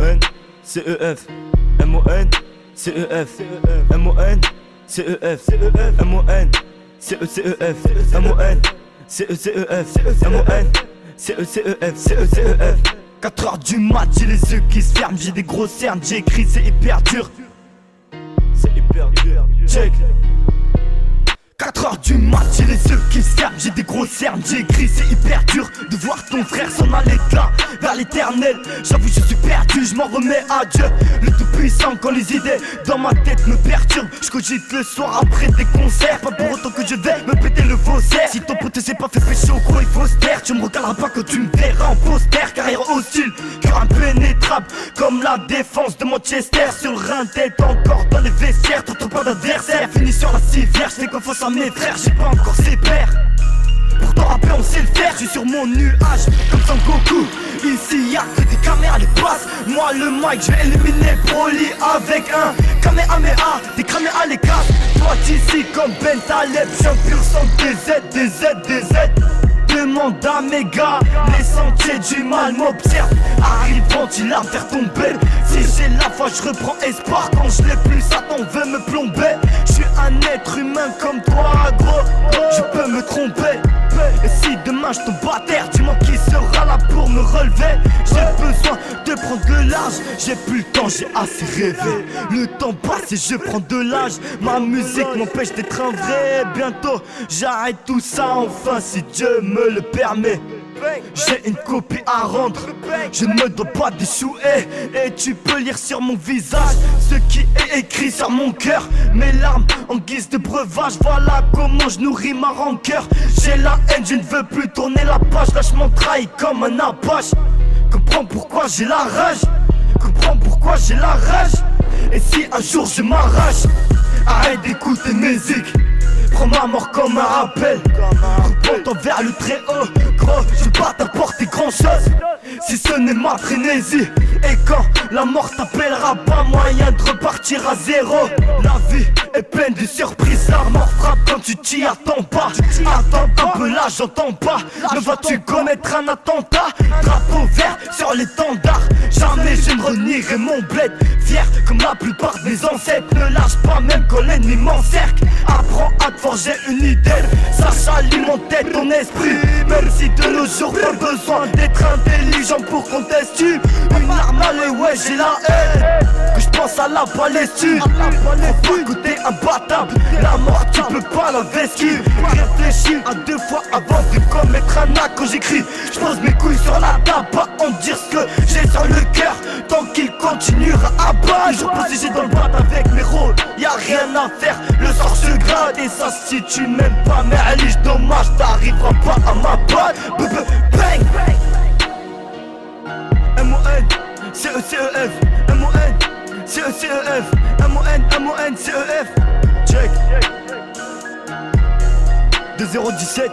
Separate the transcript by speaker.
Speaker 1: M-O-N-C-E-F M-O-N-C-E-F M-O-N-C-E-F M-O-N-C-E-C-E-F M-O-N-C-E-C-E-F M-O-N-C-E-C-E-F 4h du mat, j'ai les yeux qui se ferment, j'ai des grosses cernes, j'écris, c'est hyper dur. C'est hyper dur. Check. 4h du mat, j'ai les yeux qui se ferment, j'ai des grosses cernes, j'écris, c'est hyper dur de voir ton frère s'en aller là, vers l'éternel. J'avoue je suis perdu, je m'en remets à Dieu, le tout puissant quand les idées dans ma tête me perturbent. Je cogite le soir après des concerts, pas pour autant que je vais me péter le faussaire. Si ton pote s'est pas fait pécho au gros il faut se taire. Tu me regarderas pas quand tu me verras en poster. Carrière hostile, cœur impénétrable comme la défense de Manchester. Sur le rein tête encore dans les vestiaires, t'entends pas d'adversaire. Fini sur la civière, je fais confiance à mes frères, j'ai pas encore ses pères. Pourtant rapper on sait le faire, je suis sur mon nuage comme Son Goku. Ici y'a que des caméras les passes. Moi le mic je vais éliminer Broly avec un Kamehameha. Des caméras les casse. Toi d'ici comme Ben Taleb, je suis un pur sang des Z. Demande à mes gars, les sentiers du mal m'observent. Arrive-t-il à me faire tomber? Si j'ai la foi je reprends espoir. Quand je l'ai plus Satan veut me plomber. Je suis un être humain comme toi gros. Je peux me tromper. Et si demain je tombe à terre, dis-moi qui sera là pour me relever. J'ai besoin de prendre de l'âge. J'ai plus le temps, j'ai assez rêvé. Le temps passe et je prends de l'âge. Ma musique m'empêche d'être un vrai. Bientôt j'arrête tout ça enfin si Dieu me le permet. J'ai une copie à rendre, je ne me dois pas d'échouer. Et tu peux lire sur mon visage ce qui est écrit sur mon cœur. Mes larmes en guise de breuvage, voilà comment je nourris ma rancœur. J'ai la haine, je ne veux plus tourner la page. Là je m'en trahis comme un apache. Comprends pourquoi j'ai la rage. Comprends pourquoi j'ai la rage. Et si un jour je m'arrache, arrête d'écouter musique. Prends ma mort comme un rappel. Reprends-toi vers le très haut. Gros, je vais pas t'apporter grand chose si ce n'est ma frénésie. Et quand la mort t'appellera, pas moyen de repartir à zéro. La vie est pleine de surprises. La mort frappe quand tu t'y attends pas. Attends un peu là, j'entends pas. Ne vas-tu commettre un attentat? Drapeau vert sur l'étendard. Jamais je ne renierai mon bled. Fier comme la plupart de mes ancêtres. Ne lâche pas même quand l'ennemi m'encercle. Apprends à te forger une idée. Sache alimenter ton esprit. Même si de nos jours pas besoin d'être intelligent pour qu'on t'estime. Une arme à l'œil, ouais j'ai la haine. Que je pense à la Palestine. Faut pas goûter imbattable. La mort tu peux pas la vesquille. Réfléchis à deux fois avant de commettre un acte. Quand j'écris, je pose mes couilles sur la table. Pas en dire ce que j'ai sur le cœur. Tant qu'il continuera à battre. Toujours posé dans le bat avec mes rôles. Y'a rien à faire, le sort se grade. Et ça si tu m'aimes pas, mais allez dommage, t'arriveras pas à ma balle. Bang. M-O-N-C-E-C-E-F M-O-N-C-E-C-E-F M-O-N-C-E-F Check 2017